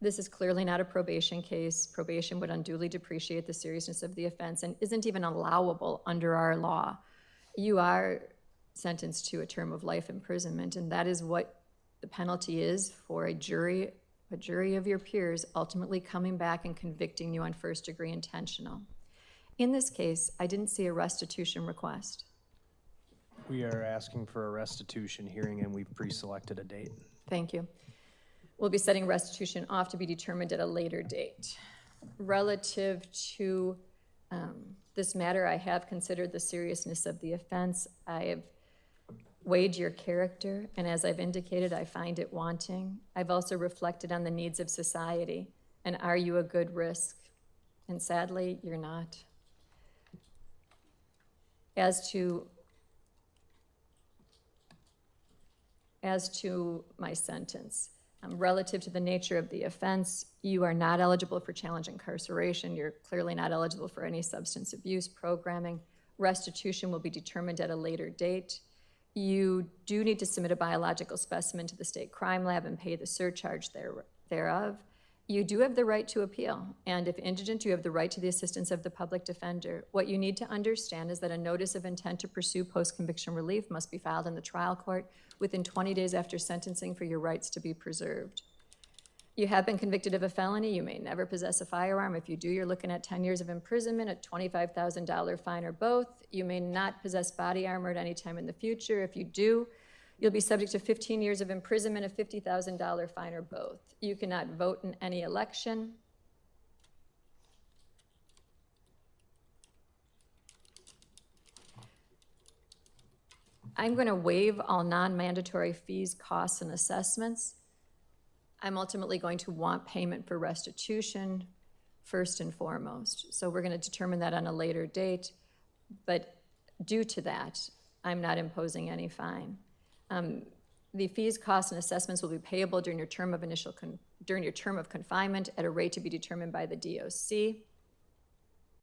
This is clearly not a probation case. Probation would unduly depreciate the seriousness of the offense and isn't even allowable under our law. You are sentenced to a term of life imprisonment, and that is what the penalty is for a jury of your peers ultimately coming back and convicting you on first-degree intentional. In this case, I didn't see a restitution request. We are asking for a restitution hearing, and we've pre-selected a date. Thank you. We'll be setting restitution off to be determined at a later date. Relative to this matter, I have considered the seriousness of the offense. I have weighed your character, and as I've indicated, I find it wanting. I've also reflected on the needs of society, and are you a good risk? And sadly, you're not. As to my sentence, relative to the nature of the offense, you are not eligible for challenge incarceration. You're clearly not eligible for any substance abuse programming. Restitution will be determined at a later date. You do need to submit a biological specimen to the state crime lab and pay the surcharge thereof. You do have the right to appeal, and if indigent, you have the right to the assistance of the public defender. What you need to understand is that a notice of intent to pursue post-conviction relief must be filed in the trial court within 20 days after sentencing for your rights to be preserved. You have been convicted of a felony. You may never possess a firearm. If you do, you're looking at 10 years of imprisonment, a $25,000 fine, or both. You may not possess body armor at any time in the future. If you do, you'll be subject to 15 years of imprisonment, a $50,000 fine, or both. You cannot vote in any election. I'm going to waive all non-mandatory fees, costs, and assessments. I'm ultimately going to want payment for restitution first and foremost. So we're going to determine that on a later date. But due to that, I'm not imposing any fine. The fees, costs, and assessments will be payable during your term of confinement at a rate to be determined by the DOC.